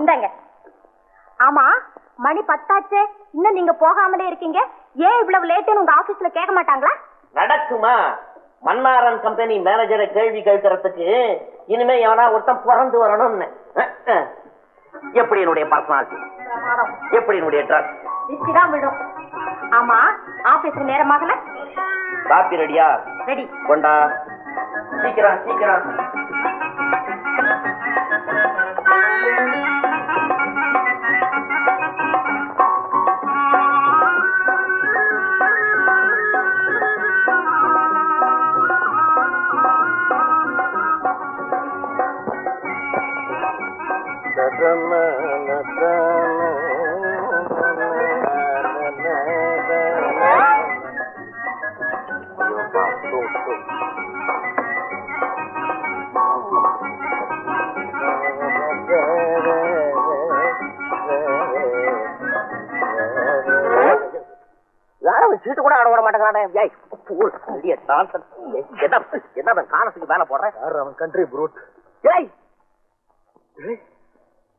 இந்தாங்க. ஆமா, மணி 10 இன்னும் நீங்க போகாமலே இருக்கீங்க. ஏன் இவ்வளவு லேட்டுன்னு உங்க ஆபீஸ்ல கேட்க மாட்டாங்களா? நடக்குமா? மன்னாரன் கம்பெனி மேனேஜரை கேள்வி கேட்கறதுக்கு இனிமே எவனா ஒருத்தன் பிறந்து வரணும்னு. எப்படி என்னுடைய பர்சனாலிட்டி, எப்படி என்னுடைய ட்ரெஸ் தான் விடும். ஆமா, ஆபீஸ்க்கு நேரமாகல. காப்பி ரெடியா? ரெடி. கொண்டா, சீக்கிரம் சீக்கிரம். சீட்டு கூட ஆட விட மாட்டேங்கிறானே. என்ன காலத்துக்கு வேலை போடுறேன்? அவன் கண்ட்ரி ப்ரூட்.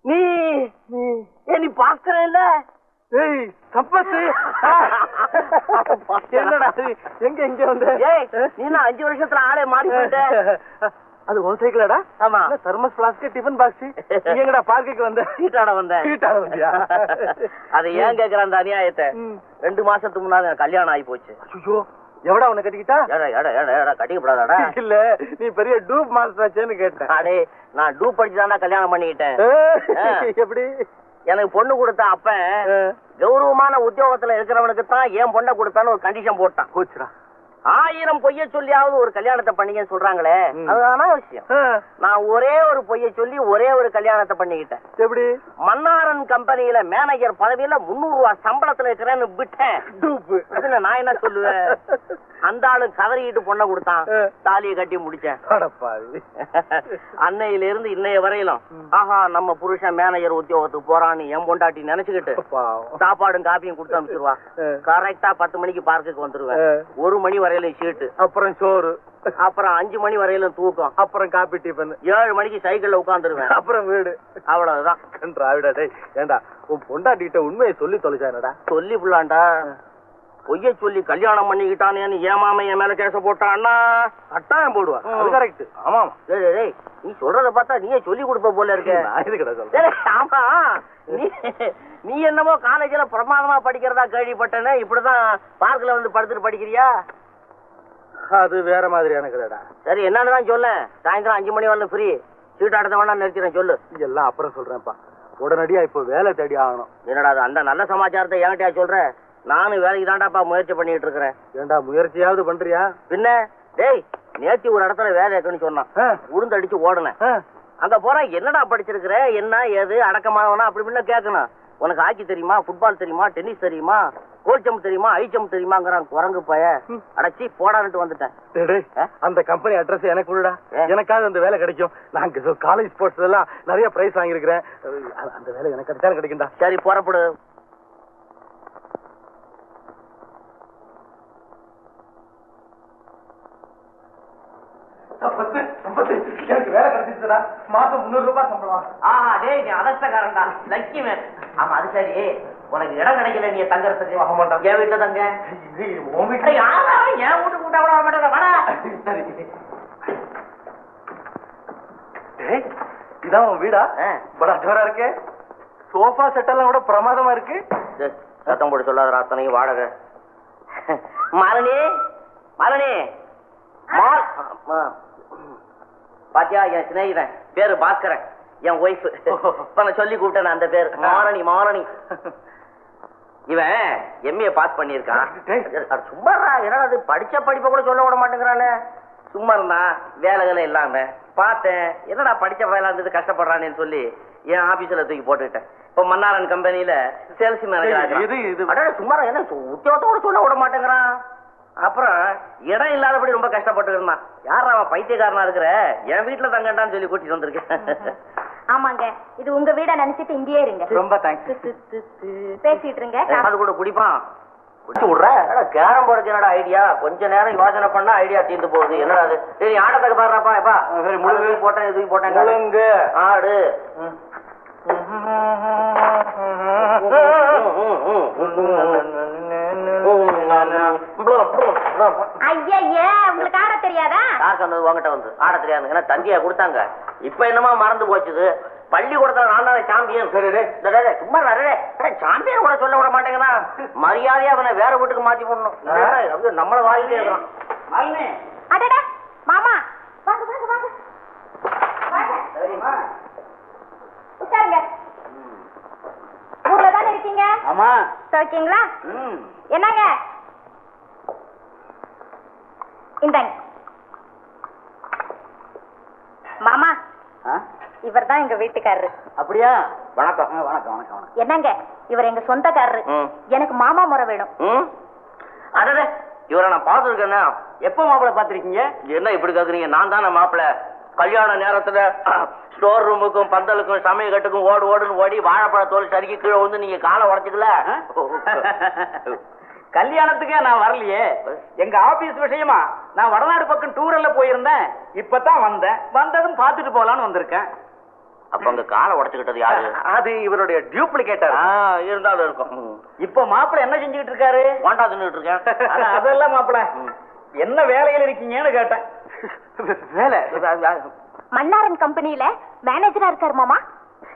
நீ நீ பாக்குற இல்ல? என்னடா எங்க எங்க வந்து நீ 5 வருஷத்துல ஆளே மாறி போயிட்ட. அது உன் சைக்கிளடா? ஆமா. Thermus flask, tiffin box. நீ எங்கடா பார்க்குக்கு வந்த? சீட்டாட வந்தேன். சீட்டாட வந்தியா? அது ஏன் கேக்குற அந்த அநியாயத்தை? 2 மாசத்துக்கு முன்னாடி எனக்கு கல்யாணம் ஆகி போச்சு. ஐயோ, எவடா உன்னை கட்டிக்கிட்டா? கட்டிக்கப்படாதாடா? இல்ல, நீ பெரிய டூப் மாஸ்டர் ஆச்சேன்னு கேட்டேன். அடே, நான் டூப் படிச்சுதான்டா கல்யாணம் பண்ணிக்கிட்டேன். எப்படி? எனக்கு பொண்ணு கொடுத்த அப்ப கௌரவமான உத்தியோகத்துல இருக்கிறவனுக்கு தான் ஏன் பொண்ணை கொடுத்தான்னு ஒரு கண்டிஷன் போட்டான். போச்சுடா. 1000 பொய்ய சொல்லியாவது ஒரு கல்யாணத்தை பண்ணீங்கன்னு சொல்றாங்களே, அதுதானா விஷயம். நான் ஒரே ஒரு பொய்ய சொல்லி ஒரே ஒரு கல்யாணத்தை பண்ணிக்கிட்டேன். எப்படி? மன்னாரன் கம்பெனியில மேனேஜர் பதவியில 300 ரூபாய் சம்பளத்துல இருக்கிறேன்னு விட்டேன். நான் என்ன சொல்லுவேன்? அந்த ஆளு கதறிக்கிட்டு பொண்ணை கொடுத்தான். தாலியை கட்டி முடிச்சேன். அன்னையில இருந்து இன்னைய வரையிலும் ஆஹா நம்ம புருஷன் மேனேஜர் உத்தியோகத்துக்கு போறான்னு என் பொண்டாட்டி நினைச்சுக்கிட்டு சாப்பாடும் காப்பியும் கொடுத்து அனுப்பிச்சிருவா. கரெக்டா 10 மணிக்கு பார்க்குக்கு வந்துருவேன். 1 மணி வரையிலும் சீட்டு, அப்புறம் சோறு, அப்புறம் 5 மணி வரையிலும் தூக்கம், அப்புறம் காப்பி டிஃபன், 7 மணிக்கு சைக்கிள்ல உட்காந்துருவேன், அப்புறம் வீடு. அவ்வளவுதான். ஏண்டா உன் பொண்டாட்டிட்ட உண்மையை சொல்லி தொலைச்சானடா? சொல்லி புள்ளாண்டா. பொய்ய சொல்லி கல்யாணம் பண்ணிக்கிட்டானேன்னு ஏமாம என் மேல கேச போட்டான்னா கட்டாயம் போடுவா. அது கரெக்ட். ஆமா. நீ சொல்றத பார்த்தா நீயே சொல்லி கொடுப்ப போல இருக்க. ஆமா, நீ என்னமோ காலேஜ்ல பிரமாதமா படிக்கிறதா கேள்விப்பட்டேன்னு. இப்படிதான் பார்க்ல வந்து படுத்துட்டு படிக்கிறியா? அது வேற மாதிரியான கதைடா. சரி, என்னன்னு சொல்ல. சாயந்தரம் 5 மணி வரல ஃப்ரீ. சீட்டாடத்தை வேணா நிறுத்திறேன். சொல்லு. எல்லாம் அப்புறம் சொல்றேன்ப்பா. உடனடியா இப்ப வேலை தேடி ஆகணும். என்னடா அந்த நல்ல சமாச்சாரத்தை என்கிட்டயா சொல்ற? நானும் வேலைக்கு தாண்டாப்பா முயற்சி பண்ணிட்டு இருக்கிறேன். ஏண்டா முயற்சியாவது பண்றியா? பின்ன டேய், நேத்தி ஒரு இடத்துல வேலை இருக்குன்னு சொன்னான். உளுந்து அடிச்சு ஓடுனேன். அங்க போற என்னடா படிச்சிருக்கிற, என்ன ஏது, அடக்கமானவனா அப்படி இப்படின்னு கேட்கணும். உனக்கு ஹாக்கி தெரியுமா, ஃபுட்பால் தெரியுமா, டென்னிஸ் தெரியுமா, கோல்ச்சம் தெரியுமா, ஐச்சம் தெரியுமாங்கிறான் குரங்கு பய. அடைச்சி போடான்ட்டு வந்துட்டேன். அந்த கம்பெனி அட்ரஸ் எனக்கு விடுடா. எனக்காவது அந்த வேலை கிடைக்கும். நாங்க காலேஜ் ஸ்போர்ட்ஸ் எல்லாம் நிறைய பிரைஸ் வாங்கியிருக்கிறேன். அந்த வேலை எனக்கு கிடைச்சாலும் கிடைக்கும்டா. சரி, புறப்படு. எனக்கு வேலை கிடைச்சிருச்சுடா. மாசம் 300 ரூபாய் சம்பளம். ஆஹா, டேய் நீ அதஷ்டக்காரன்டா, லக்கி மேன். ஆமா, அது சரி. உனக்கு இடம் கிடைக்கல நீ தங்கறதுக்கு? என் வீட்டுல தங்க. உன் வீட்டுல யாரா? என் வீட்டு கூட்டா கூட வர மாட்டேன். சரி, டேய் இதான் உன் வீடா? படா ஜோரா இருக்கு. சோஃபா செட் எல்லாம் கூட பிரமாதமா இருக்கு. சத்தம் போட்டு சொல்லாத, அத்தனையும் வாடகை. மாலினி, மாலினி, பாத்தியா என் சிநேகிதன் பேரு பாஸ்கரன், என் ஒய்ஃப். இப்ப நான் சொல்லி கூப்பிட்டேன் அந்த பேரு மாரணி. மாரணி இவன் எம்ஏ பாஸ் பண்ணிருக்கான். சும்மா என்னது படிச்ச படிப்பை கூட சொல்ல விட மாட்டேங்கிறானே. சும்மா இருந்தா வேலைகளை இல்லாம பார்த்தேன். என்னடா படிச்ச வேலை இருந்தது கஷ்டப்படுறானேன்னு சொல்லி என் ஆபீஸ்ல தூக்கி போட்டுக்கிட்டேன். இப்ப மன்னாரன் கம்பெனியில சேல்ஸ் மேனேஜர். சும்மா என்ன உத்தியோகத்தோட சொல்ல விட மாட்டேங்கிறான். அப்புறம் இடம் இல்லாதபடி ரொம்ப கஷ்டப்பட்டு இருந்தான். யாரா அவன் பைத்தியக்காரனா இருக்கிற? என் வீட்டுல தங்கண்டான்னு சொல்லி கூட்டிட்டு வந்திருக்கேன். ஆமாங்க, இது உங்க வீட நினைச்சிட்டு இங்கேயே இருங்க. ரொம்ப தேங்க்ஸ். பேசிட்டு இருங்க. அது கூட குடிப்பான். குடிச்சு விடுற கேரம் போர்டுக்கு என்னடா ஐடியா? கொஞ்ச நேரம் யோசனை பண்ணா ஐடியா தீர்ந்து போகுது. என்னடா அது? சரி, ஆட்டத்துக்கு பாடுறாப்பா. எப்பா முழுங்கு போட்டேன், இதுக்கு போட்டேன். முழுங்கு ஆடு யார் சொன்னது உங்ககிட்ட வந்து ஆட தெரியாது? ஏன்னா தந்தியா கொடுத்தாங்க. இப்ப என்னமா மறந்து போச்சுது. பள்ளிக்கூடத்துல நான் தான் சாம்பியன். சும்மா சாம்பியன் கூட சொல்ல விட மாட்டேங்கன்னா மரியாதையா அவனை வேற வீட்டுக்கு மாத்தி போடணும். நம்மள வாயிலே இருக்கிறான். அடடா மாமா வாங்க வாங்க வாங்க உட்காருங்க. ஊர்ல தானே இருக்கீங்க? ஆமா. இருக்கீங்களா? என்னங்க இந்தாங்க மாமா. இவர் தான் எங்க வீட்டுக்காரரு. அப்படியா? வணக்கம். வணக்கம் வணக்கம். என்னங்க இவர் எங்க சொந்தக்காரரு. எனக்கு மாமா முறை வேணும். அடடே இவரை நான் பாத்துருக்கேன்னா. எப்ப மாப்பிள்ள பாத்திருக்கீங்க? என்ன இப்படி கேக்குறீங்க? நான் தானே மாப்பிள்ள. கல்யாண நேரத்துல ஸ்டோர் ரூமுக்கும் பந்தலுக்கும் சமய கட்டுக்கும் ஓடு ஓடுன்னு ஓடி வாழைப்பழ தோல் சறுக்கி கீழே வந்து நீங்க காலை உடச்சுக்கல. கல்யாணத்துக்கே நான் வரலையே. எங்க ஆபீஸ் விஷயமா நான் வடநாடு பக்கம் டூர்ல போயிருந்தேன். இப்பதான் வந்தேன். வந்ததும் பாத்துட்டு போலான்னு வந்திருக்கேன். அப்ப அங்க காலை உடச்சுக்கிட்டது யாரு? அது இவருடைய டூப்ளிகேட்டர். இருந்தாலும் இருக்கும். இப்ப மாப்பிள்ள என்ன செஞ்சுக்கிட்டு இருக்காரு? வாண்டா தின்னுட்டு இருக்கேன். அதெல்லாம் மாப்பிள்ள என்ன வேலையில் இருக்கீங்கன்னு கேட்டேன். வேலை மன்னாரன் கம்பெனியில மேனேஜரா இருக்காரு மாமா.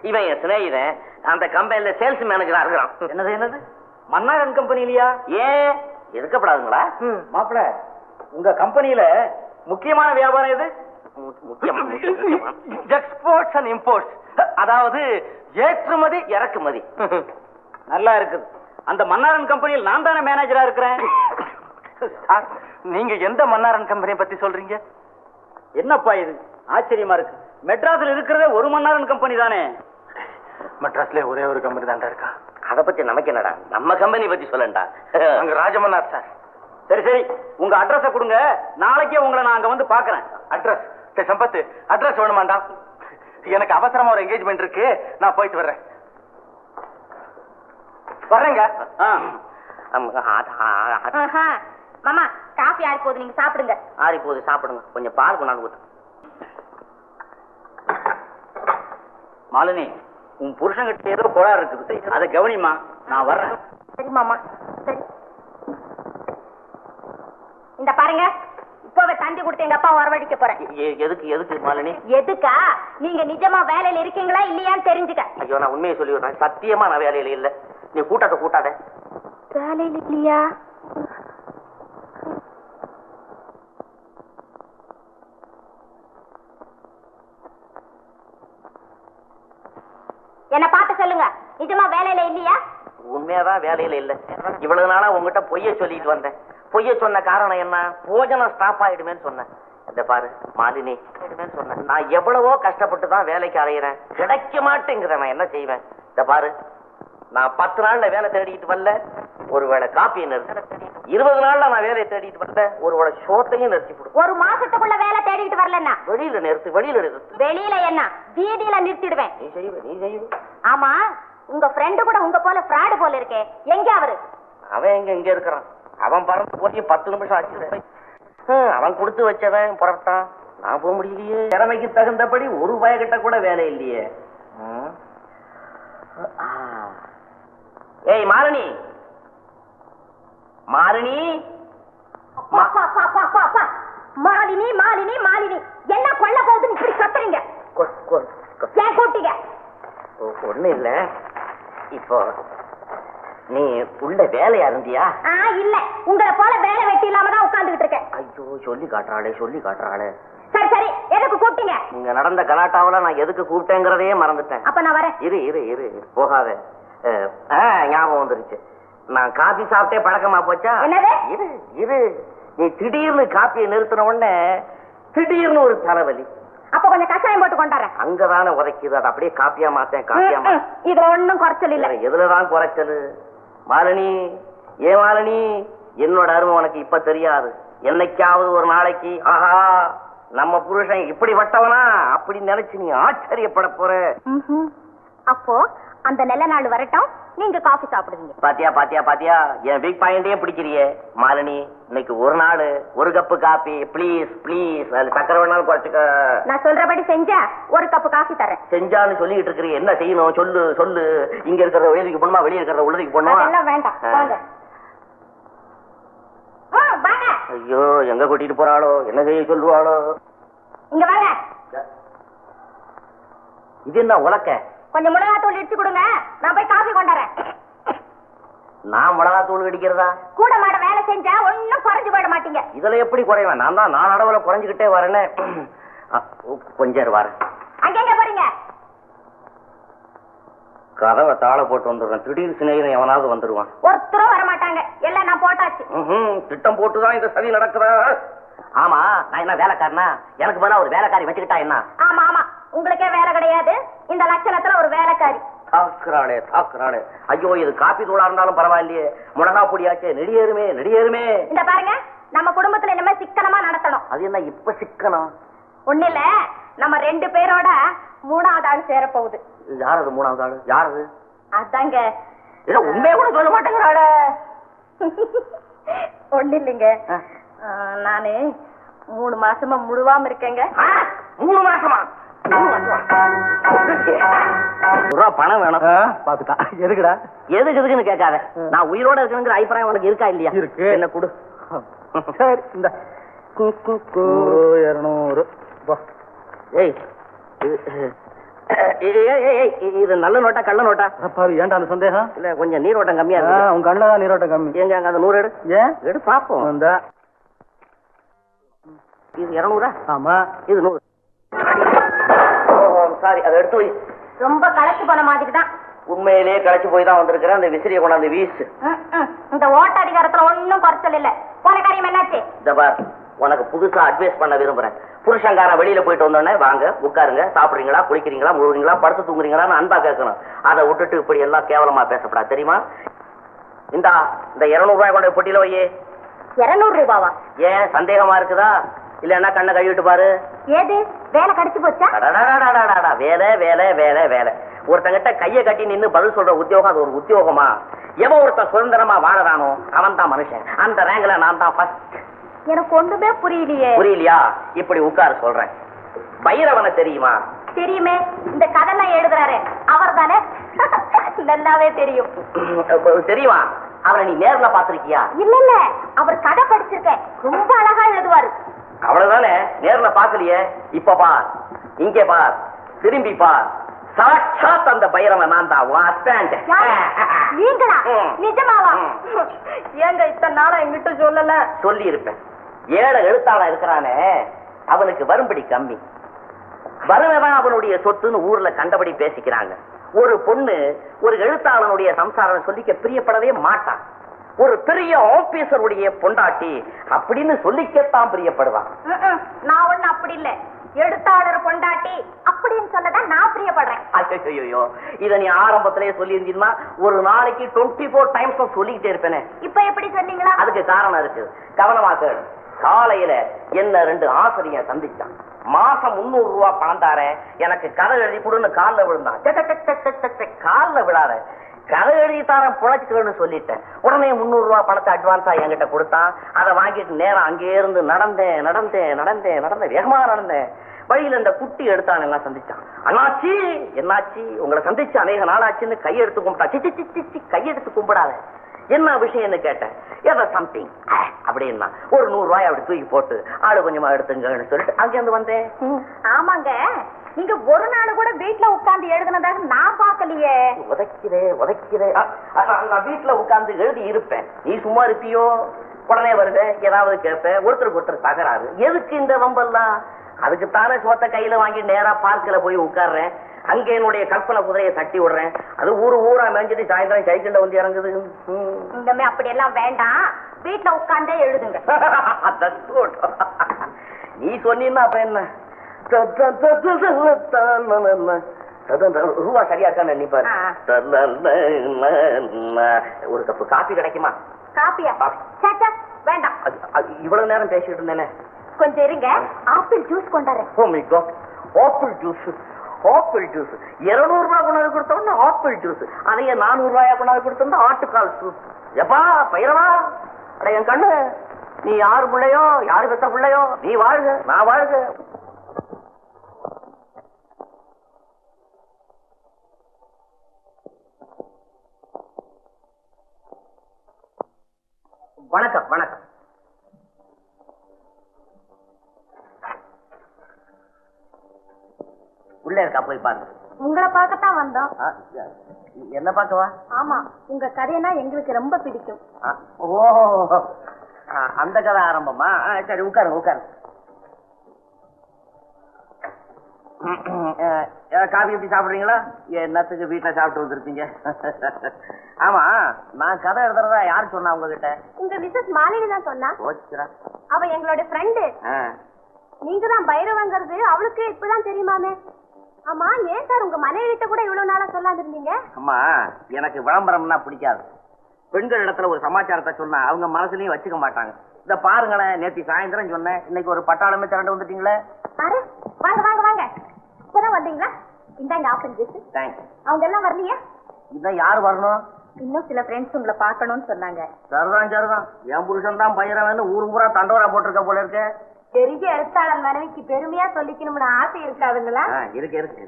இவன் என் சிநேகிதன். அந்த கம்பெனில சேல்ஸ் மேனேஜரா இருக்கிறான். என்னது என்னது மன்னாரன் கம்பெனிலயா? ஏன் இருக்கப்படாதுங்களா? மாப்பிள்ள உங்க கம்பெனியில முக்கியமான வியாபாரம் எது? எக்ஸ்போர்ட்ஸ் அண்ட் இம்போர்ட்ஸ், அதாவது ஏற்றுமதி இறக்குமதி. நல்லா இருக்குது. அந்த மன்னாரன் கம்பெனியில் நான் தானே மேனேஜரா இருக்கிறேன். நீங்க எந்த மன்னாரன் கம்பெனியை பத்தி சொல்றீங்க? என்னப்பா இது ஆச்சரியமா இருக்கு. மெட்ராஸ்ல இருக்கிறதே ஒரு மன்னாரன் கம்பெனி தானே. மெட்ராஸ்ல ஒரே ஒரு கம்பெனி தான்டா இருக்கா. அத பத்தி நமக்கு என்னடா? நம்ம கம்பெனி பத்தி சொல்லண்டா. அங்க ராஜமன்னார் சார். சரி சரி உங்க அட்ரஸ கொடுங்க. நாளைக்கே உங்களை நான் அங்க வந்து பாக்குறேன். அட்ரஸ் சம்பத்து அட்ரஸ் வேணுமாண்டா? எனக்கு அவசரமா ஒரு என்கேஜ்மெண்ட் இருக்கு. நான் போயிட்டு வர்றேன். வர்றேங்க. மாமா காஃபி ஆறி போகுது, நீங்க சாப்பிடுங்க. ஆறி போகுது சாப்பிடுங்க. கொஞ்சம் பால் கொண்டாந்து ஊத்து. மாலினி உன் புருஷன்கிட்ட ஏதோ கோளாறு இருக்குது. அதை கவனிமா. நான் வர்றேன். சரி மாமா சரி. இந்த பாருங்க இப்பவே தந்தி கொடுத்து எங்க அப்பா வரவழைக்க போறேன். எதுக்கு எதுக்கு மாலினி? எதுக்கா? நீங்க நிஜமா வேலையில இருக்கீங்களா இல்லையான்னு தெரிஞ்சுக்க. ஐயோ நான் உண்மையை சொல்லி விடுறேன். சத்தியமா நான் வேலையில இல்ல. நீ கூட்டாத கூட்டாத. வேலையில இல்லையா? என்ன பார்த்து சொல்லுங்க, நிஜமா வேலையில இல்லையா? உண்மையாதான் வேலையில இல்ல. இவ்வளவு நாளா உங்ககிட்ட பொய்ய சொல்லிட்டு வந்தேன். பொய்ய சொன்ன காரணம் என்ன? போஜனம் ஸ்டாப் ஆயிடுமேன்னு சொன்னேன். இந்த பாரு மாலினி சொன்னேன். நான் எவ்வளவோ கஷ்டப்பட்டு தான் வேலைக்கு அலையிறேன். கிடைக்க மாட்டேங்கிறேன். நான் என்ன செய்வேன்? இந்த பாரு நான் 10 நாள்ல வேலை தேடிட்டு வரல, ஒருவேளை காப்பியை நிறுத்த. 20 நாள்ல நான் வேலையை தேடிட்டு வரல, ஒருவேளை சோத்தையும் நிறுத்தி போடு. ஒரு மாசத்துக்குள்ள வேலை தேடிட்டு வரலன்னா வெளியில நிறுத்து. வெளியில நிறுத்து. வெளியில என்ன வீதியில நிறுத்திடுவேன். நீ செய்வ நீ செய்வ. ஆமா உங்க ஃப்ரெண்டு கூட உங்க போல ஃப்ராடு போல இருக்கே, எங்க அவரு? அவன் இங்க இருக்கிறான். அவன் பறந்து போய் 10 நிமிஷம் ஆச்சு. அவன் கொடுத்து வச்சவன் புறப்பட்டான். நான் போக முடியலையே. திறமைக்கு தகுந்தபடி ஒரு பயக்கிட்ட கூட வேலை இல்லையே. ஏய் மாலினி, மாலினி, மாலினி மாலினி மாலினி என்ன கொல்ல போகுதுன்னு இப்படி கத்துறீங்க? ஏன் கூட்டிங்க? ஒண்ணு இல்ல. இப்போ நீ உள்ள வேலையா இருந்தியா? இல்ல, உங்களை போல வேலை வெட்டி இல்லாம தான் உட்கார்ந்துகிட்டு இருக்கேன். ஐயோ சொல்லி காட்டுறாளே சொல்லி காட்டுறாளே. சரி சரி எதுக்கு கூப்பிட்டீங்க? இங்க நடந்த கலாட்டாவில நான் எதுக்கு கூப்பிட்டேங்கிறதையே மறந்துட்டேன். அப்ப நான் வரேன். இரு இரு இரு போகாத. ஞாபகம் வந்துருச்சு. நான் காபி சாப்பிட்டே பழக்கமா போச்சா? என்னது? இரு இரு. நீ திடீர்னு காப்பியை நிறுத்தின உடனே திடீர்னு ஒரு தலைவலி. அப்ப கொஞ்சம் கஷாயம் போட்டு கொண்டாறேன். அங்கதானே உதைக்குது. அது அப்படியே காப்பியா மாத்தேன். காப்பியா இதுல ஒண்ணும் குறைச்சல் இல்ல. எதுலதான் குறைச்சல்? மாலினி, ஏ மாலினி, என்னோட அருமை உனக்கு இப்ப தெரியாது. என்னைக்காவது ஒரு நாளைக்கு ஆஹா நம்ம புருஷன் இப்படி வட்டவனா அப்படி நினைச்சு நீ ஆச்சரியப்பட போற. அப்போ அந்த நல்ல நாள் வரட்டும், நீங்க காஃபி சாப்பிடுவீங்க. பாத்தியா பாத்தியா பாத்தியா என் பிக் பாயிண்டே பிடிக்கிறியே. மாலினி, இன்னைக்கு ஒரு நாள் ஒரு கப்பு காபி ப்ளீஸ் ப்ளீஸ். அது சக்கரை வேணாலும் குறைச்சுக்க. நான் சொல்றபடி செஞ்சா ஒரு கப்பு காஃபி தரேன். செஞ்சான்னு சொல்லிட்டு இருக்கிறீ. என்ன செய்யணும் சொல்லு சொல்லு. இங்க இருக்கிறத வெளியிக்கு போகணுமா வெளியே இருக்கிறத உள்ளதுக்கு போகணுமா? எல்லாம் வேண்டாம் வாங்க. வாங்க ஐயோ எங்க கூட்டிட்டு போறாளோ, என்ன செய்ய சொல்லுவாளோ. இங்க வாங்க. இது என்ன உலக்க? கொஞ்சம் மிளகாத்தூள் இடிச்சு கொடுங்க, நான் போய் காஃபி கொண்டாறேன். நான் மிளகாத்தூள் இடிக்கிறதா? கூட மாட வேலை செஞ்சா ஒன்னும் குறைஞ்சு போயிட மாட்டீங்க. இதுல எப்படி குறைவேன்? நான் தான் நான் அளவுல குறைஞ்சுக்கிட்டே வரேன்னு. கொஞ்சம் வரேன். அங்க போறீங்க? கதவை தாள போட்டு வந்துடுறேன். திடீர் சிநேகிதன் எவனாவது வந்துருவான். ஒருத்தரும் வர மாட்டாங்க, எல்லாம் நான் போட்டாச்சு. திட்டம் போட்டுதான் இந்த சதி நடக்குதா? ஆமா, நான் என்ன வேலைக்காரனா? எனக்கு பதிலா ஒரு வேலைக்காரி வச்சுக்கிட்டா என்ன? ஆமா ஆமா, உங்களுக்கே வேலை கிடையாது, இந்த லட்சணத்துல ஒரு வேலைக்காரி. தாக்குறாளே தாக்குறாளே. ஐயோ, இது காப்பி தூளா இருந்தாலும் பரவாயில்லையே, மிளகா பொடியாச்சே, நெடியேறுமே நெடியேறுமே. இந்த பாருங்க, நம்ம குடும்பத்துல இனிமே சிக்கனமா நடத்தணும். அது என்ன இப்ப சிக்கனம்? ஒண்ணு இல்ல, நம்ம 2 பேரோட 3வது ஆள் சேர போகுது. யாரது 3வது ஆளு? யாரது? அதாங்க. இல்ல உண்மையை கூட சொல்ல மாட்டேங்கிறாளே. ஒண்ணு இல்லைங்க, நானு 3 மாசமா முழுவாம இருக்கேங்க. 3 மாசமா? பணம் வேணும். பாத்துட்டா. எதுக்குடா? எதுக்குன்னு கேட்காத. நான் உயிரோட இருக்கணுங்கிற அபிப்பிராயம் உனக்கு இருக்கா இல்லையா? இருக்கு. என்ன கொடு. சரி, இந்த 200. ஏய், இது நல்ல நோட்டா கள்ள நோட்டா? பாரு, ஏன்டா அந்த சந்தேகம்? இல்ல கொஞ்சம் நீரோட்டம் கம்மியா இருக்கு. உங்க கண்ணுல தான் நீரோட்டம் கம்மி. எங்க அங்க அந்த 100 எடு. ஏன் எடு பாப்போம். இது 200. ஆமா, இது 100. சாரி, அதை எடுத்து வை. ரொம்ப களைச்சு போன மாதிரி தான். உண்மையிலேயே களைச்சு போய் தான் வந்திருக்கிறேன். அந்த விசிறியை கொண்டாந்து வீசு. இந்த ஓட்ட அதிகாரத்துல ஒன்னும் குறைச்சல் இல்ல. போன காரியம் என்னாச்சு? இந்த பார், உனக்கு புதுசா அட்வைஸ் பண்ண விரும்புறேன். புருஷங்காரன் வெளியில போயிட்டு வந்தோடனே வாங்க உட்காருங்க, சாப்பிடுறீங்களா, குளிக்கிறீங்களா, முழுகிறீங்களா, படுத்து தூங்குறீங்களான்னு அன்பா கேட்கணும். அதை விட்டுட்டு இப்படி எல்லாம் கேவலமா பேசப்படாது, தெரியுமா? இந்த 200 ரூபாய் கொண்ட பொட்டியில வையே. 200 ரூபாவா? ஏன் சந்தேகமா இருக்குதா? இல்லன்னா கண்ணை கழுவிட்டு பாரு. ஏது வேலை கடிச்சு போச்சா? வேலை வேலை வேலை வேலை. ஒருத்தங்கிட்ட கைய கட்டி நின்னு பதில் சொல்ற உத்தியோகம் அது ஒரு உத்தியோகமா? எவன் ஒருத்தன் சுதந்திரமா வாழறானோ அவன் தான் மனுஷன். அந்த ரேங்க்ல நான் தான் ஃபர்ஸ்ட். எனக்கு ஒண்ணுமே புரியலையே. புரியலையா? இப்படி உட்காரு சொல்றேன். பைரவனை தெரியுமா? தெரியுமே, இந்த கதைலாம் எழுதுறாரு அவர் தானே? நல்லாவே தெரியும். தெரியுமா? அவரை நீ நேர்ல பாத்திருக்கியா? இல்ல இல்ல, அவர் கதை படிச்சிருக்கேன், ரொம்ப அழகா எழுதுவாரு. அவ்வளவுதானே, நேர்ல பாக்கலையே. இப்ப பார், இங்கே பார், திரும்பி பார். சாட்சாத் அந்த பைரவன் நான் தான். நீங்களா? நிஜமாவா? ஏங்க இத்தனை நாளா எங்கிட்ட சொல்லல? சொல்லி இருப்பேன். ஏழை எழுத்தாளா இருக்கிறானே, அவனுக்கு வரும்படி கம்மி. வருவன் அவனுடைய சொத்துன்னு ஊர்ல கண்டபடி பேசிக்கிறாங்க. ஒரு பொண்ணு ஒரு எழுத்தாளனுடைய சம்சாரம் சொல்லிக்க பிரியப்படவே மாட்டான். ஒரு பெரிய ஆபீசருடைய பொண்டாட்டி அப்படின்னு சொல்லிக்கத்தான் பிரியப்படுவான். நான் ஒண்ணு அப்படி இல்ல, எழுத்தாளர் பொண்டாட்டி அப்படின்னு சொல்லதான் நான் பிரியப்படுறேன். ஐயோ, இத நீ ஆரம்பத்திலேயே சொல்லி இருந்தீங்கன்னா ஒரு நாளைக்கு 24 டைம்ஸ் சொல்லிக்கிட்டே இருப்பேனே. இப்ப எப்படி சொன்னீங்களா? அதுக்கு காரணம் இருக்கு, கவனமா கேளு. காலையில என்ன 2 ஆசிரியர் சந்திச்சான். மாசம் 300 ரூபாய் பணம் தாரேன், எனக்கு கதை எழுதி கொடுன்னு காலில் விழுந்தான். காலில் விழாத, கதை எழுதி தாரேன் புழைச்சுக்கணும்னு சொல்லிட்டேன். உடனே 300 ரூபாய் பணத்தை அட்வான்ஸா என்கிட்ட கொடுத்தான். அதை வாங்கிட்டு நேரம் அங்கே இருந்து நடந்தேன் வேகமா நடந்தேன். வழியில இந்த குட்டி எடுத்தான் எல்லாம் சந்திச்சான். அண்ணாச்சி என்னாச்சு, உங்களை சந்திச்சு அநேக நாளாச்சுன்னு கையெடுத்து கும்பிட்டா. கையெடுத்து கும்பிடாத, என்ன விஷயம்னு கேட்டேன். ஏதோ சம்திங் அப்படின்னா ஒரு 100 ரூபாய் அப்படி தூக்கி போட்டு ஆளு கொஞ்சமா எடுத்துங்கன்னு சொல்லிட்டு அங்கிருந்து வந்தேன். ஆமாங்க, நீங்க ஒரு நாள் கூட வீட்டுல உட்கார்ந்து எழுதுனதாக நான் பாக்கலையே. உதைக்கிறே. நான் வீட்டுல உட்கார்ந்து எழுதி இருப்பேன், நீ சும்மா இருப்பியோ? உடனே வருது, ஏதாவது கேட்பேன், ஒருத்தருக்கு ஒருத்தர் தகராறு. எதுக்கு இந்த வம்பெல்லாம்? அதுக்குத்தானே சோத்த கையில வாங்கி நேரா பார்க்கல போய் உட்கார்றேன். அங்க என்னுடைய கற்பனை குதிரையை தட்டி விடுறேன். அது ஊரா மேஞ்சிட்டு சாயந்தரம் சைக்கிள்ல வந்து இறங்குது. இந்தமே அப்படி எல்லாம் வேண்டாம், வீட்டுல உட்கார்ந்தே எழுதுங்க. நீ சொன்னீன்னா அப்ப என்ன? ரூபா சரியா இருக்கான்னு நினைப்பாரு. ஒரு கப்பு காபி கிடைக்குமா? காப்பியா? வேண்டாம். இவ்வளவு நேரம் பேசிட்டு இருந்தேனே. கொஞ்சம் இருங்க, ஆப்பிள் ஜூஸ் கொண்டாரு. ஆப்பிள் ஜூஸ் 200 ரூபாய் கொண்டாந்து கொடுத்தோம்னா ஆப்பிள் ஜூஸ், அதையே 400 ரூபாயா கொண்டாந்து கொடுத்தோம்னா ஆட்டுக்கால் சூப். எப்பா பைரவா, அட என் கண்ணு, நீ யாரு பிள்ளையோ, யாரு பெத்த பிள்ளையோ, நீ வாழ்க நான் வாழ்க. வணக்கம். இருக்கா போய் பாருங்க. உங்களை பார்க்கத்தான் வந்தோம். என்ன பார்க்கவா? ஆமா, உங்க கதைனா எங்களுக்கு ரொம்ப பிடிக்கும். ஓ, அந்த கதை ஆரம்பமா? சரி உட்காருங்க உட்காருங்க. காபி எப்படி சாப்பிடுறீங்களா? என்னத்துக்கு வீட்டுல சாப்பிட்டு வந்திருப்பீங்க. ஆமா, நான் கதை எழுதுறதா யாரு சொன்னா உங்ககிட்ட? உங்க மிஸ்ஸஸ் மாலினி தான் சொன்னா. அவ எங்களோட ஃப்ரெண்டு. நீங்க தான் பைரவங்கிறது அவளுக்கு இப்பதான் தெரியுமாமே. ஆமா, ஏன் சார் உங்க மனைவிட்ட கூட இவ்வளவு நாளா சொல்லாம இருந்தீங்க? அம்மா, எனக்கு விளம்பரம்னா பிடிக்காது. பெண்கள் இடத்துல ஒரு சமாச்சாரத்தை சொன்னா அவங்க மனசுலயும் வச்சுக்க மாட்டாங்க. இத பாருங்களேன், நேற்று சாயந்தரம் சொன்னேன், இன்னைக்கு ஒரு பட்டாளமே திரண்டு வந்துட்டீங்களே. வாங்க வாங்க வாங்க, இப்பதான் வந்தீங்களா? இந்தாங்க ஆப்பிள் ஜூஸ். தேங்க்ஸ். அவங்க எல்லாம் வரலையா? இதான் யாரு வரணும்? இன்னும் சில ஃப்ரெண்ட்ஸ் உங்களை பார்க்கணும்னு சொன்னாங்க. சரிதான் சரிதான், என் புருஷன் தான் பயிரவன்னு ஊரு பூரா தண்டோரா போட்டிருக்க போல இருக்கு. பெரிய எழுத்தாளர் மனைவிக்கு பெருமையா சொல்லிக்கணும்னு ஆசை இருக்காதுங்களா? இருக்கு இருக்கு.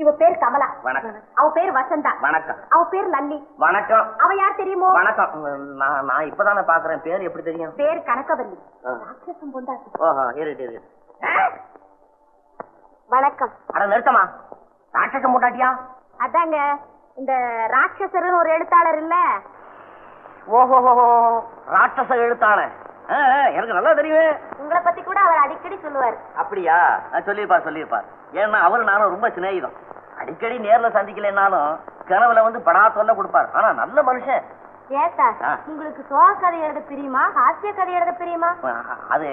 இவ பேர் கமலா. வணக்கம். அவ பேர் வசந்தா. வணக்கம். அவ பேர் லல்லி. வணக்கம். அவ யார் தெரியுமோ? வணக்கம். நான் இப்பதானே பாக்குறேன், பேர் எப்படி தெரியும்? பேர் கனகவல்லி. ராட்சசம் பொண்டாட்டி. ஓஹோ, இருக்கு இருக்கு. வணக்கம். அட நிறுத்தமா, ராட்சசம் பொண்டாட்டியா? அதாங்க, இந்த ராட்சசர்னு ஒரு எழுத்தாளர் இல்ல? ஓஹோ, ராட்சச எழுத்தாளர். எனக்கு நல்லா தெரியும். உங்களை பத்தி கூட அவர் அடிக்கடி சொல்லுவார். அப்படியா? சொல்லிருப்பார் சொல்லிருப்பார். ஏன்னா அவரு நானும் ரொம்ப சிநேகிதம். அடிக்கடி நேர்ல சந்திக்கலனாலும் கனவுல வந்து படா தொல்லை கொடுப்பார். ஆனா நல்ல மனுஷன். ஏன் சார், உங்களுக்கு சோக கதை எழுத பிரியுமா, ஹாஸ்ய கதை எழுத பிரியுமா? அது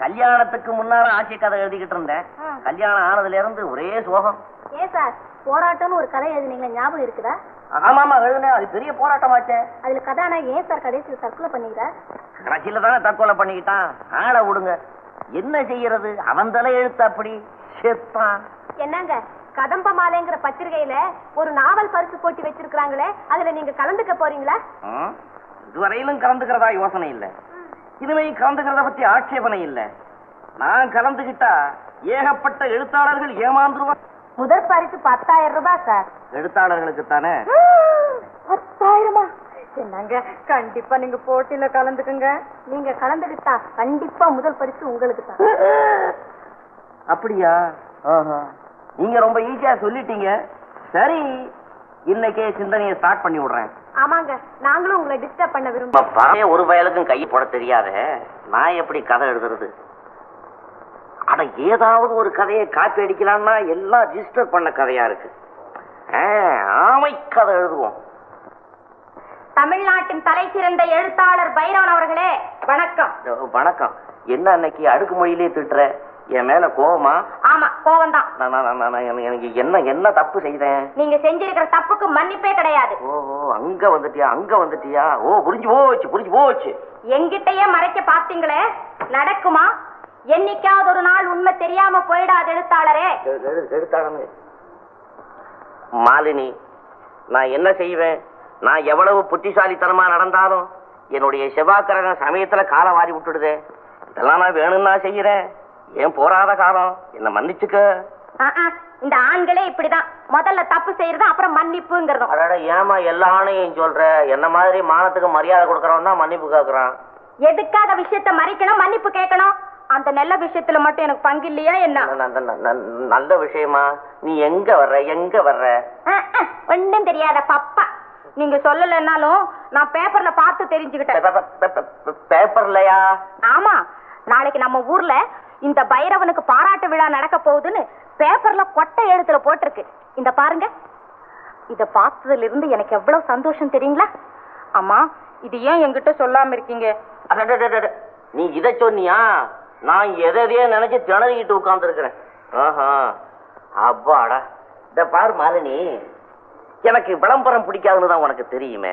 கல்யாணத்துக்கு முன்னால ஆட்சி கதை எழுதிக்கிட்டு இருந்தேன். கல்யாணம் ஆனதுல இருந்து ஒரே சோகம். ஏன் சார், போராட்டம்னு ஒரு கதை எழுதினீங்களா, ஞாபகம் இருக்குதா? ஆமா ஆமா எழுதுனேன், அது பெரிய போராட்டமாச்சே. அதுல கதானா ஏன் சார் கடைசியில் தற்கொலை பண்ணிக்கிறார்? கடைசியில தானே தற்கொலை பண்ணிக்கிட்டான். ஆளை விடுங்க, என்ன செய்யறது, அவன் தலை எழுத்து அப்படி செத்தான். என்னங்க, கதம்ப மாலைங்கிற பத்திரிகையில ஒரு நாவல் பரிசு போட்டி வச்சிருக்காங்களே, அதுல நீங்க கலந்துக்க போறீங்களா? இதுவரையிலும் கலந்துக்கிறதா யோசனை இல்ல, இனிமேல் கலந்துக்கிறத பத்தி ஆட்சேபனை இல்ல. நான் கலந்துகிட்டா ஏகப்பட்ட எழுத்தாளர்கள் ஏமாந்துருவான். முதற் பரிசு 10,000 ரூபாய் சார். எழுத்தாளர்களுக்கு தானே? 10,000? என்னங்க, கண்டிப்பா நீங்க போட்டியில கலந்துக்குங்க. நீங்க கலந்துக்கிட்டா கண்டிப்பா முதல் பரிசு உங்களுக்கு தான். அப்படியா? நீங்க ரொம்ப ஈஸியா சொல்லிட்டீங்க. சரி, இன்னைக்கே சிந்தனையை ஸ்டார்ட் பண்ணி விடுறேன். ஆமாங்க, நாங்களும் உங்களை டிஸ்டர்ப் பண்ண விரும்புறோம். ஒரு வயலுக்கும் கை போட தெரியாத நான் எப்படி கதை எழுதுறது? ஆனா ஏதாவது ஒரு கதையை காப்பி அடிக்கலாம்னா எல்லாம் ரிஜிஸ்டர் பண்ண கதையா இருக்கு. ஆமை கதை எழுதுவோம். தமிழ்நாட்டின் தலை சிறந்த எழுத்தாளர் பைரவன் அவர்களே, வணக்கம். வணக்கம். என்ன அன்னைக்கு அடுக்கு மொழியிலே திட்டுற? என் மேல கோவமா? ஆமா, கோவம் தான். எனக்கு என்ன தப்பு செய்தேன்? நீங்க செஞ்சிருக்கிற தப்புக்கு மன்னிப்பே கிடையாது. ஓ, அங்க வந்துட்டியா? ஓ, புரிஞ்சு போச்சு. எங்கிட்டயே மறைக்க பாத்தீங்களே, நடக்குமா? என்னைக்காவது ஒரு நாள் உண்மை தெரியாம போயிடாது எழுத்தாளரே. எழுத்தாளர் மாலினி, நான் என்ன செய்வேன்? நான் எவ்வளவு புத்திசாலித்தனமா நடந்தாலும் என்னுடைய செவ்வாய்க்கிழமை சமயத்துல காலம் வாரி விட்டுடுதே. இதெல்லாம் நான் வேணும்னா செய்யறேன். ஏன் போராத காலம், என்ன மன்னிச்சுக்க. இந்த ஆண்களே இப்படிதான், முதல்ல தப்பு செய்யறது, அப்புறம் மன்னிப்புங்கிறதும். அட, ஏமா எல்லா ஆணையும் சொல்ற? என்ன மாதிரி மானத்துக்கு மரியாதை கொடுக்கறவன் தான் மன்னிப்பு கேட்கறான். எதுக்காக விஷயத்தை மறைக்கணும், மன்னிப்பு கேட்கணும்? அந்த நல்ல விஷயத்துல மட்டும் எனக்கு பங்கு இல்லையா என்ன? நல்ல விஷயமா? நீ எங்க வர்ற? ஒன்னும் தெரியாத பப்பா. நீங்க சொல்லலன்னாலும் நான் பேப்பர்ல பார்த்து தெரிஞ்சுக்கிட்டேன். பேப்பர்லயா? ஆமா, நாளைக்கு நம்ம ஊர்ல இந்த பைரவனுக்கு பாராட்டு விழா நடக்க போகுதுன்னு பேப்பர்ல கொட்டை எழுத்துல போட்டிருக்கு. இந்த பாருங்க, இத பார்த்ததுல இருந்து எனக்கு எவ்வளவு சந்தோஷம் தெரியுங்களா? அம்மா, இது ஏன் என்கிட்ட சொல்லாம இருக்கீங்க? நீ இத சொன்னியா? நான் எதையே நினைச்சு திணறிக்கிட்டு உட்கார்ந்து இருக்கிறேன். அப்பாடா. இத பாரு மாலினி, எனக்கு விளம்பரம் பிடிக்காதுன்னு தான் உனக்கு தெரியுமே.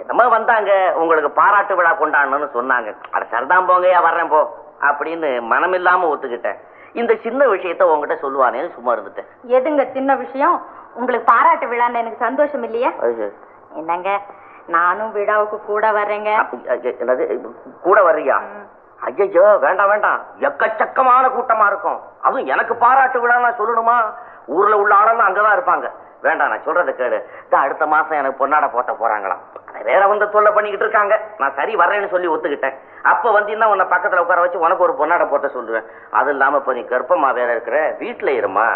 என்னமா வந்தாங்க, உங்களுக்கு பாராட்டு விழா கொண்டாடணும்னு சொன்னாங்க. அட சரிதான் போங்கயா, வர்றேன் போ அப்படின்னு மனமில்லாம ஒத்துக்கிட்டேன். இந்த சின்ன விஷயத்த உங்ககிட்ட சொல்லுவானேன்னு சும்மா இருந்துட்டேன். எதுங்க சின்ன விஷயம்? உங்களுக்கு பாராட்டு விழான்னு எனக்கு சந்தோஷம் இல்லையா? என்னங்க, நானும் விழாவுக்கு கூட வர்றேங்க. என்னது, கூட வர்றியா? ஐயோ, வேண்டாம், எக்கச்சக்கமான கூட்டமா இருக்கும். அதுவும் எனக்கு பாராட்டு விழா நான் சொல்லணுமா? ஊர்ல உள்ள ஆளெல்லாம் அங்கதான் இருப்பாங்க. வேண்டாம், நான் சொல்றத கேளு. அடுத்த மாசம் எனக்கு பொன்னாட போட்ட போறாங்களாம். வேற வந்து தொல்லை பண்ணிக்கிட்டு இருக்காங்க. நான் சரி வர்றேன்னு சொல்லி ஒத்துக்கிட்டேன். அப்ப வந்தீங்கன்னா உன்னை பக்கத்துல உட்கார வச்சு உனக்கு ஒரு பொன்னாட போட்ட சொல்லுவேன். அது இல்லாம இப்ப நீ கர்ப்பமா வேற இருக்கிற, வீட்டுல இருமா.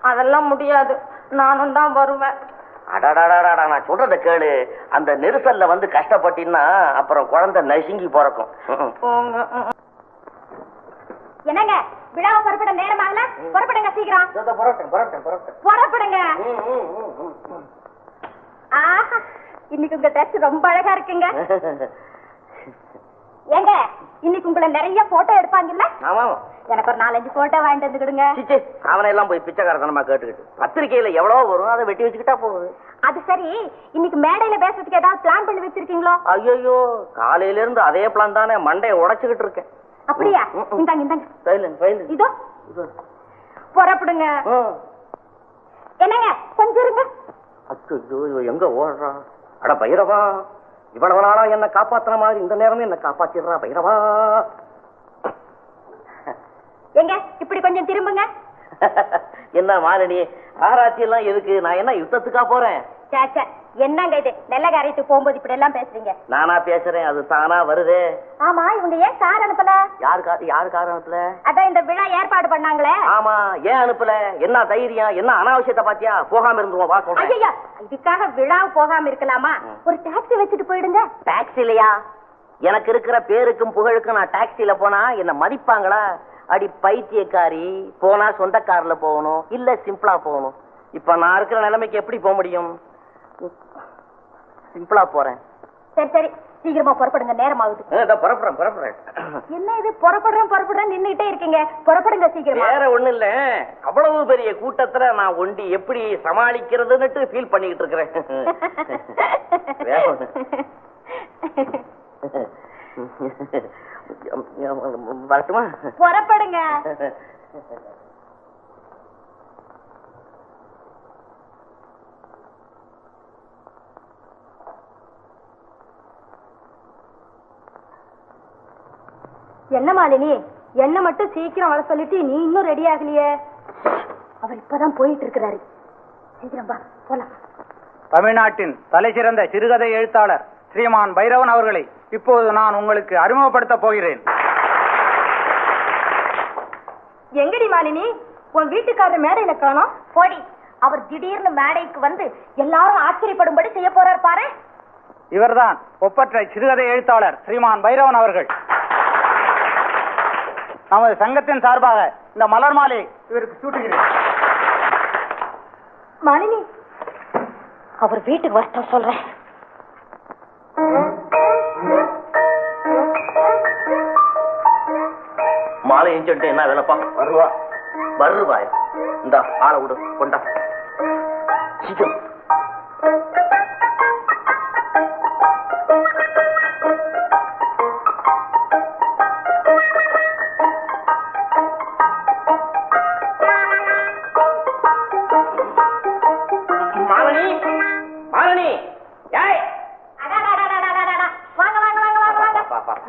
அதெல்லாம் முடியாது, நானும் தான் வருவேன். அடாடாடாடா, நான் சொல்றத கேளு. அந்த நெரிசல்ல வந்து கஷ்டப்பட்டீங்கன்னா அப்புறம் குழந்தை நசுங்கி பிறக்கும். என்னங்க விழாவை புறப்பட நேரமாகல? புறப்படுங்க சீக்கிரம். புறப்படுங்க. ஆஹா, இன்னைக்கு உங்க ட்ரெஸ் ரொம்ப அழகா இருக்குங்க. ஏங்க இன்னைக்கு உங்களை நிறைய போட்டோ எடுப்பாங்கல்ல? ஆமா, எனக்கு ஒரு 4-5 போட்டோ வாங்கிட்டு வந்து கொடுங்க. அவனை எல்லாம் போய் பிச்சைக்காரத்தனமா கேட்டுக்கிட்டு பத்திரிகையில எவ்வளவு வரும், அதை வெட்டி வச்சுக்கிட்டா போகுது. அது சரி, இன்னைக்கு மேடையில பேசுறதுக்கு ஏதாவது பிளான் பண்ணி வச்சிருக்கீங்களோ? ஐயோ, காலையில இருந்து அதே பிளான் தானே, மண்டையை உடைச்சுக்கிட்டு இருக்கேன். அப்படியா? இந்தாங்க. இதோ புறப்படுங்க. என்னங்க கொஞ்சம் இருங்க. அச்சோ, எங்க ஓடுறா? அட பைரவா, இவ்வளவு நாளா என்ன காப்பாத்துற மாதிரி இந்த நேரமே என்ன காப்பாத்திடுறா பைரவா. எங்க இப்படி கொஞ்சம் திரும்புங்க. என்ன மாலினி, ஆராய்ச்சி எல்லாம் எதுக்கு? நான் என்ன யுத்தத்துக்கா போறேன்? சேச்சே, என்னங்க இது நெல்ல காரியத்துக்கு போகும்போது இப்படி எல்லாம் பேசுறீங்க? நானா பேசுறேன், அது தானா வருது. ஆமா, இவங்க ஏன் கார் அனுப்பல? யாரு கார் அனுப்பல? அதான் இந்த விழா ஏற்பாடு பண்ணாங்களே. ஆமா, ஏன் அனுப்பல? என்ன தைரியம்? என்ன அனாவசியத்தை பாத்தியா? போகாம இருந்துருவோம், வா சொல்றேன். ஐயா, இதுக்காக விழாவு போகாம இருக்கலாமா? ஒரு டாக்ஸி வச்சுட்டு போயிடுங்க. டாக்ஸி இல்லையா? எனக்கு இருக்கிற பேருக்கும் புகழுக்கும் நான் டாக்ஸில போனா என்ன மதிப்பாங்களா? அடி பைத்தியக்காரி, போனா சொந்த கார்ல போகணும், இல்ல சிம்பிளா போகணும். இப்ப நான் இருக்கிற நிலைமைக்கு எப்படி போக முடியும்? சிம்பிளா போறேன். சரி சீக்கிரமா புறப்படுங்க, நேரம் ஆகுது. புறப்படுறேன். என்ன இது புறப்படுறேன் நின்னுட்டே இருக்கீங்க? புறப்படுங்க சீக்கிரமா. வேற ஒண்ணு இல்ல, அவ்வளவு பெரிய கூட்டத்துல நான் ஒண்டி எப்படி சமாளிக்கிறதுன்னு ஃபீல் பண்ணிக்கிட்டு இருக்கிறேன். வரட்டுமா? புறப்படுங்க. என்ன மாலினி, என்ன மட்டும் சீக்கிரம் வர சொல்லிட்டு நீ இன்னும் ரெடி ஆகலையே? அவர் இப்பதான் போயிட்டு இருக்கிறாரு. சீக்கிரம் வா, போலாம். தமிழ்நாட்டின் தலைசிறந்த சிறுகதை எழுத்தாளர் ஸ்ரீமான் பைரவன் அவர்களை இப்போது நான் உங்களுக்கு அறிமுகப்படுத்த போகிறேன். எங்கடி மாலினி, உன் வீட்டுக்காரர் மேடையில காணோம்? போடி, அவர் திடீர்னு மேடைக்கு வந்து எல்லாரும் ஆச்சரியப்படும்படி செய்ய போறார் பாரு. இவர்தான் ஒப்பற்ற சிறுகதை எழுத்தாளர் ஸ்ரீமான் பைரவன் அவர்கள். நமது சங்கத்தின் சார்பாக இந்த மலர் மாலை இவருக்கு சூட்டுகிறேன். மாலினி, அவர் வீட்டுக்கு வரட்டும் சொல்றேன். மாலை சொல்லிட்டு என்ன வேலைப்பா? வருவாய், இந்த ஆளை விடு, கொண்டா சீக்கிரம்.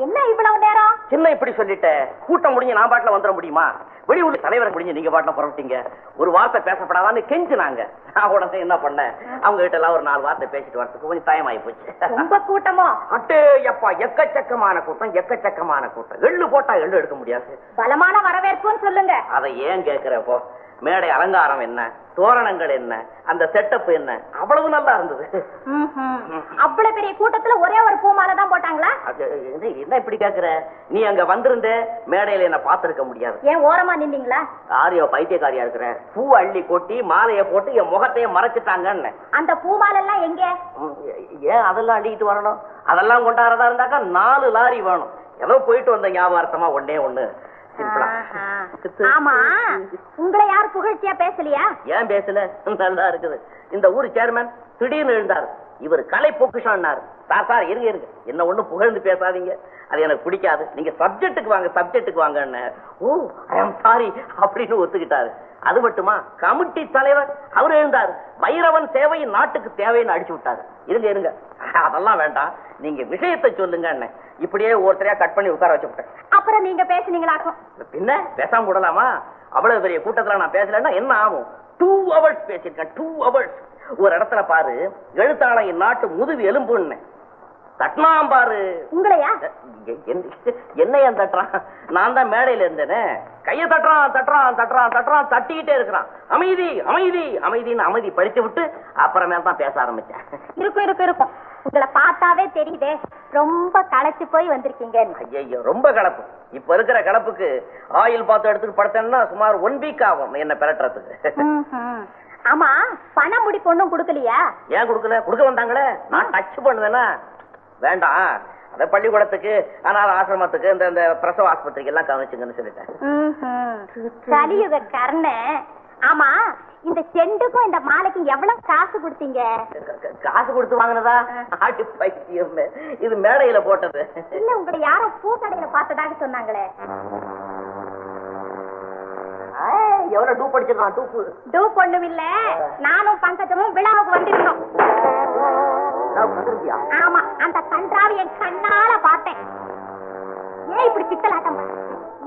என்ன இவ்வளவு நேரம்? என்ன இப்படி சொல்லிட்ட? கூட்டம் முடிஞ்சு நான் பாட்டுல வந்துட முடியுமா? வெளியூர்ல தலைவரை முடிஞ்சு நீங்க பாட்டுல புறப்பட்டீங்க. ஒரு வார்த்தை பேசப்படாதான்னு கெஞ்சினாங்க. நான் உடனே என்ன பண்ணேன், அவங்க கிட்ட எல்லாம் ஒரு 4 வார்த்தை பேசிட்டு வரதுக்கு கொஞ்சம் டைம் ஆகி போச்சு. ரொம்ப கூட்டமோ? அட்டே எப்பா, எக்கச்சக்கமான கூட்டம். எள்ளு போட்டா எள்ளு எடுக்க முடியாது. பலமான வரவேற்புன்னு சொல்லுங்க. அதை ஏன் கேக்குறப்போ, மேடை அலங்காரம் என்ன, தோரணங்கள் என்ன, அந்த செட்டப் என்ன, அவ்வளவு நல்லா இருந்தது. அவ்வளவு பெரிய கூட்டத்துல ஒரே ஒரு பூமாலை தான் போட்டாங்களா? என்ன இப்படி கேக்குற? நீ அங்க வந்திருந்த மேடையில என்ன பாத்துருக்க முடியாது. ஏன் ஓரமா நின்றீங்களா? ஆரியோ பைத்தியக்காரியா இருக்கிற, பூ அள்ளி கொட்டி மாலைய போட்டு என் முகத்தையே மறைச்சிட்டாங்கன்னு. அந்த பூமாலை எல்லாம் எங்க? ஏன் அதெல்லாம் அள்ளிக்கிட்டு வரணும்? அதெல்லாம் கொண்டாடுறதா இருந்தாக்கா 4 லாரி வேணும். ஏதோ போயிட்டு வந்த ஞாபகார்த்தமா ஒண்ணு. ஆமா, உங்களை யாரு புகழ்ச்சியா பேசலையா? ஏன் பேசல? நல்லா இருக்குது. இந்த ஊர் சேர்மன் திடீர்னு எழுந்தாரு. இவர் கலை பொக்கிஷான்னாரு. சார் இருங்க, என்ன ஒண்ணு புகழ்ந்து பேசாதீங்க, அது எனக்கு பிடிக்காது. நீங்க சப்ஜெக்டுக்கு வாங்கன்னு. ஓ ஐ அம் சாரி அப்படின்னு ஒத்துக்கிட்டாரு. அது மட்டுமா, கமிட்டி தலைவர் அவரு எழுந்தாரு. பைரவன் சேவை நாட்டுக்கு தேவைன்னு அடிச்சு விட்டாரு. இருங்க, அதெல்லாம் வேண்டாம், நீங்க விஷயத்தை சொல்லுங்க. இப்படியே ஒருத்தரையா கட் பண்ணி உட்கார வச்சு விட்டேன். அப்புறம் நீங்க பேசுனீங்களாக்கும்? பின்ன பேசாம விடலாமா? அவ்வளவு பெரிய கூட்டத்துல நான் பேசலன்னா என்ன ஆகும்? 2 hours பேசிருக்கேன். 2 hours. ஒரு இடத்துல பாரு, எழுத்தாளர் நாட்டு முதுகு எலும்புன்னு. தட்டினான் பாரு. உங்களையா? என்னையா தட்டுறான்? நான் தான் மேடையில இருந்தேனே. கைய தட்டுறான் தட்டுறான் தட்டுறான் தட்டுறான், தட்டிக்கிட்டே இருக்கிறான். அமைதி அமைதி அமைதின்னு அமைதி படிச்சு விட்டு அப்புறமேல தான் பேச ஆரம்பிச்சேன். இருக்கும் இருக்கும் இருக்கும். உங்களை பார்த்தாவே தெரியுதே ரொம்ப களைச்சு போய் வந்திருக்கீங்க. ஐயோ ரொம்ப கலப்பு. இப்ப இருக்கிற கலப்புக்கு ஆயில் பாத்து எடுத்துட்டு படுத்தேன்னா சுமார் 1 வீக் ஆகும் என்ன பெறட்டுறதுக்கு. ஆமா, பணம் முடி பொண்ணும் கொடுக்கலையா? ஏன் கொடுக்கல? கொடுக்க வந்தாங்களே, நான் டச் பண்ணுவேனா? வேண்டாம், அத பள்ளிக்கூடத்துக்கு அனாத ஆசிரமத்துக்கு இந்த பிரசவ ஆஸ்பத்திரிக்கு எல்லாம் கவனிச்சுங்கன்னு சொல்லிட்டேன். கலியுக கர்ண. ஆமா, இந்த செண்டுக்கும் இந்த மாலைக்கும் எவ்வளவு காசு கொடுத்தீங்க? காசு கொடுத்து வாங்கினதா? ஆட்டு பைத்தியம், இது மேடையில போட்டது. இல்ல, உங்களை யாரோ பூக்கடையில பார்த்ததாக சொன்னாங்களே. எவ்வளவு டூ படிச்சிருக்கான்? டூப் ஒண்ணும் இல்ல, நானும் பங்கஜமும் விழாவுக்கு வந்திருந்தோம். ஆமா, அந்த கன்றாவை என் கண்ணால பார்த்தேன். ஏன் இப்படி பித்தலாட்டம்?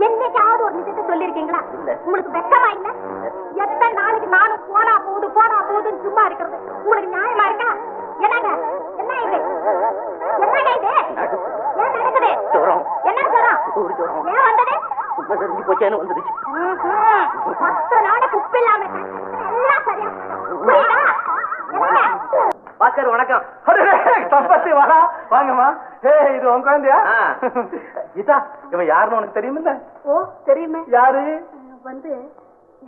என்னைக்காவது ஒரு நிஜத்தை சொல்லிருக்கீங்களா? உங்களுக்கு வெக்கமா இல்ல? எத்தனை நாளைக்கு நானும் போனா போகுதுன்னு சும்மா இருக்கிறது உங்களுக்கு நியாயமா இருக்கா? என்னங்க என்ன இது? என்னங்க இது? ஏன் நடக்குது? என்ன சொல்றோம்? ஏன் வந்தது? போச்சேன்னு வந்துருச்சு. 10 நாளைக்கு உப்பு இல்லாம எல்லாம் சரியா புரியுதா? பாஸ்கர் வணக்கம். சம்பத்தி வரா, வாங்கம்மா. இது உங்க குழந்தையா? கீதா, இவன் யாருன்னு உனக்கு தெரியுமில்ல? ஓ தெரியுமே. யாரு? வந்து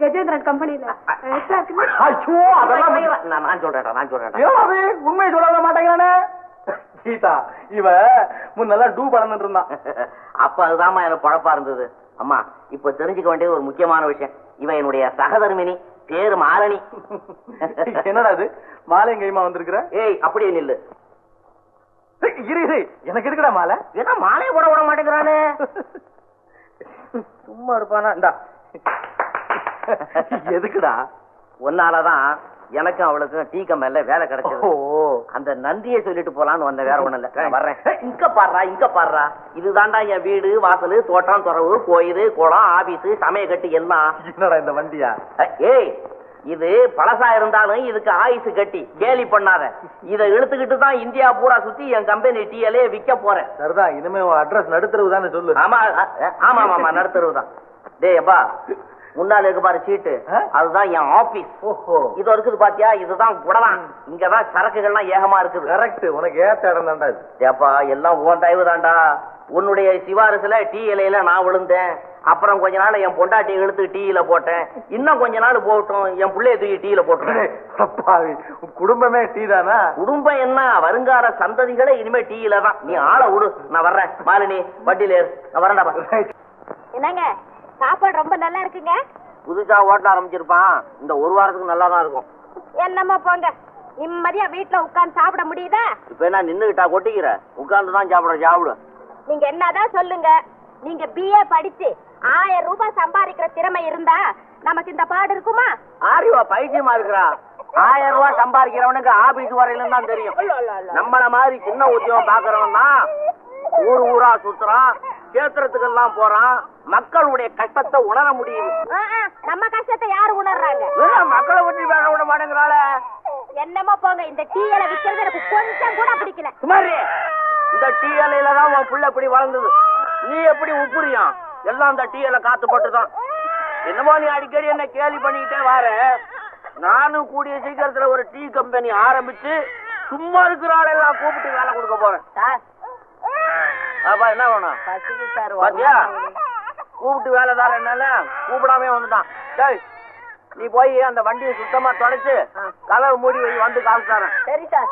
கஜேந்திரன் கம்பெனில. ஐயோ, அதெல்லாம் நான் சொல்றேன். உண்மை சொல்ல மாட்டேங்கிறானே. கீதா, இவ முன்னெல்லாம் டூ பழந்துட்டு இருந்தான். அப்ப அதுதான் எனக்கு பழப்பா இருந்தது. அம்மா, இப்ப தெரிஞ்சுக்க வேண்டியது ஒரு முக்கியமான விஷயம். இவன் என்னுடைய சகதர்மினி, பேரு மாரணி. என்னடா இது மாலை கைமா வந்திருக்கிற? ஏய், அப்படியே நில்லு. இரு, எனக்கு இருக்குடா மாலை. ஏன்னா மாலையை போட விட மாட்டேங்கிறானே. சும்மா இருப்பானா? இந்தா. எதுக்குடா? ஒன்னாலதான் எனக்கும் அவளுக்கும் டீ கம்பெனில வேலை கிடைச்சது. அந்த நன்றியை சொல்லிட்டு போலான்னு வந்த, வேற ஒண்ணு இல்ல. வர்றேன். இங்க பாடுறா. இதுதான்டா என் வீடு, வாசல், தோட்டம், துறவு, கோயில், குளம், ஆபீஸ், சமயக்கட்டு எல்லாம். என்னடா இந்த வண்டியா? ஏய், இது பழசா இருந்தாலும் இதுக்கு ஆயுசு கட்டி, கேலி பண்ணாத. இதை இழுத்துக்கிட்டு தான் இந்தியா பூரா சுத்தி என் கம்பெனி டீயலே விற்க போறேன். சரிதான், இனிமே அட்ரஸ் நடுத்தரவு தானே சொல்லு. ஆமா ஆமா ஆமா, நடுத்தரவு தான். டேய் அப்பா, முன்னால இருக்கு பாரு சீட்டு, அதுதான் என் ஆபீஸ். இது இருக்குது பாத்தியா, இதுதான் குடலாம். இங்கதான் சரக்குகள்லாம் ஏகமா இருக்குது. கரெக்ட், உனக்கு ஏத்த இடம் தான்டா இது. ஏப்பா, எல்லாம் உன் தயவு தான்டா. உன்னுடைய சிவாரசுல டீ இலையில நான் விழுந்தேன். அப்புறம் கொஞ்ச நாள் என் பொண்டாட்டியை இழுத்து டீயில போட்டேன். இன்னும் கொஞ்ச நாள் போகட்டும், என் பிள்ளைய தூக்கி டீயில போட்டுறேன். குடும்பமே டீ தானா? குடும்பம் என்ன, வருங்கால சந்ததிகளே இனிமே டீயில தான். நீ ஆளை விடு, நான் வர்றேன். மாலினி வண்டியில ஏறு, நான் வரேன்டா. என்னங்க சாப்பாடு ரொம்ப நல்லா இருக்குங்க. புதுசா ஓட்ட ஆரம்பிச்சிருப்பான், இந்த ஒரு வாரத்துக்கு நல்லா தான் இருக்கும். என்னமோ போங்க, நிம்மதியா வீட்டுல உட்கார்ந்து சாப்பிட முடியுதா? இப்ப என்ன நின்னுகிட்டா கொட்டிக்கிற? உட்கார்ந்துதான் சாப்பிடு. நீங்க என்னதான் சொல்லுங்க, நீங்க BA படிச்சு 1000 ரூபாய் சம்பாதிக்கிற திறமை இருந்தா நமக்கு இந்த பாடு இருக்குமா? ஆரிவா பைத்தியமா இருக்கிறா. 1000 ரூபாய் சம்பாதிக்கிறவனுக்கு ஆபீஸ் வரையிலும் தான் தெரியும். நம்மள மாதிரி சின்ன உத்தியோகம் பாக்குறவன் தான் ஊர் ஊரா சுத்துறான், கேத்திரத்துக்கு எல்லாம் போறான், மக்களுடைய கஷ்டத்தை உணர முடியுது. நம்ம கஷ்டத்தை யாரு உணர்றாங்க? மக்களை பற்றி பேச விட மாட்டேங்கிறாள. என்னமோ போங்க, இந்த டீயல விக்கிறது எனக்கு கொஞ்சம் கூட பிடிக்கல. சுமாரி, இந்த டீ இலையில தான் உன் புள்ள இப்படி வளர்ந்தது. நீ எப்படி உப்புரியா? எல்லாம் இந்த டீ இலை காத்து போட்டுதான். என்னமோ நீ அடிக்கடி என்ன கேலி பண்ணிக்கிட்டே வார. நானும் கூடிய சீக்கிரத்துல ஒரு டீ கம்பெனி ஆரம்பிச்சு சும்மா இருக்கிற ஆளெல்லாம் கூப்பிட்டு வேலை கொடுக்க போறேன். என்ன வேணும் பாத்தியா? கூப்பிட்டு வேலை தார என்னால கூப்பிடாம வந்துட்டான். டேய், நீ போய் அந்த வண்டியை சுத்தமா தொடச்சு கதவு மூடி வை, வந்து காசு தரேன். சரி சார்.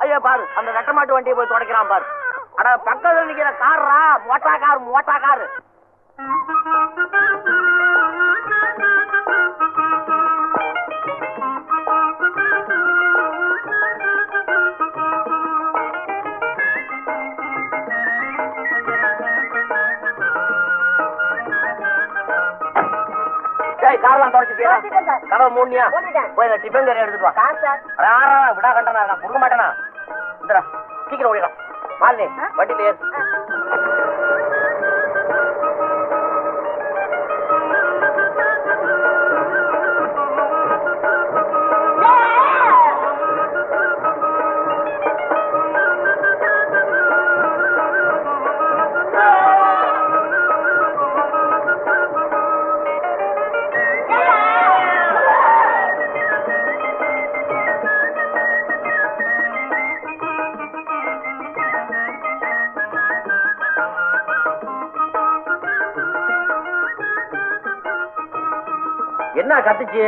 ஐயா பாரு, அந்த வெட்டமாட்டு வண்டியை போய் தொடக்கிறான் பாரு. அட, பக்கத்துல நிக்கிற காரா, மோட்டா காரு. காரெல்லாம் தொடச்சிட்டியா? கதவை மூடியா? போய் டிஃபன் கறி எடுத்துட்டு வா. விடா கண்டனா, நான் கொடுக்க மாட்டேனா? இந்தா சீக்கிரம் ஓடிடலாம். மாலினி வண்டியில ஏறு. என்ன கத்துச்சு?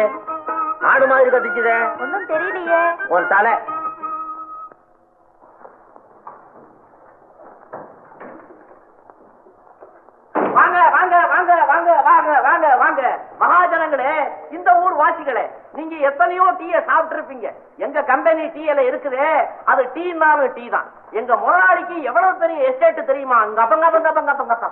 ஆடு மாதிரி கத்துச்சுதே. ஒன்னும் தெரியலையே. ஒரு தலை. வாங்க வாங்க வாங்க வாங்க வாங்க வாங்க வாங்க மகாஜனங்களே, இந்த ஊர் வாசிகளே, நீங்க எத்தனையோ டீயை சாப்பிட்டு இருப்பீங்க. எங்க கம்பெனி டீயில இருக்குதே, அது டீனாலும் டீ தான். எங்க முதலாளிக்கு எவ்வளவு பெரிய எஸ்டேட் தெரியுமா? அங்க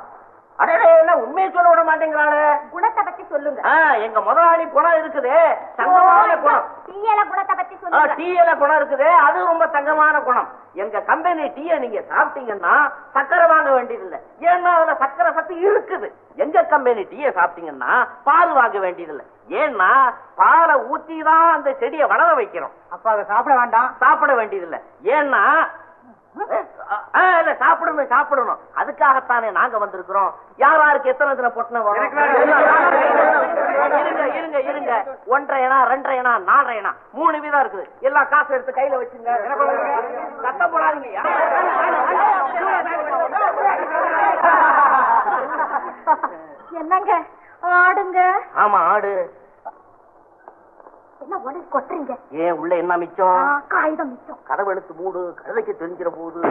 அடே, என்ன உண்மையை சொல்ல விட மாட்டேங்கிறாளே. குணத்தை பத்தி சொல்லுங்க. எங்க முதலாளி குணம் இருக்குதே, தங்கமான குணம். டீயல குணத்தை பத்தி சொல்லுங்க. டீயில குணம் இருக்குதே, அது ரொம்ப தங்கமான குணம். எங்க கம்பெனி டீயை நீங்க சாப்பிட்டீங்கன்னா சக்கரை வாங்க வேண்டியதில்லை. ஏன்னா அதுல சக்கரை சத்து இருக்குது. எங்க கம்பெனி டீயை சாப்பிட்டீங்கன்னா பால் வாங்க வேண்டியதில்லை. ஏன்னா பாலை ஊத்தி தான் அந்த செடியை வளர வைக்கிறோம். அப்ப அதை சாப்பிட வேண்டாம். சாப்பிட வேண்டியதில்லை. ஏன்னா சாப்பிடணும் சாப்பிடணும். அதுக்காகத்தானே நாங்க வந்திருக்கிறோம். யாருக்கு எத்தனை தின பொட்டன இருங்க இருங்க இருங்க. 1.5 அணா, 2.5 அணா, 4.5 அணா, 3 வீதம் இருக்குது. எல்லா காசு எடுத்து கையில வச்சுங்க. சத்தம் போடாதீங்க. என்னங்க ஆடுங்க? ஆமா, ஆடு. என்ன உடனே கொட்டுறீங்க? ஏன் உள்ள என்ன மிச்சம்? காகிதம் மிச்சம். கதவு எடுத்து மூடு, கதைக்கு தெரிஞ்சிட போகுது.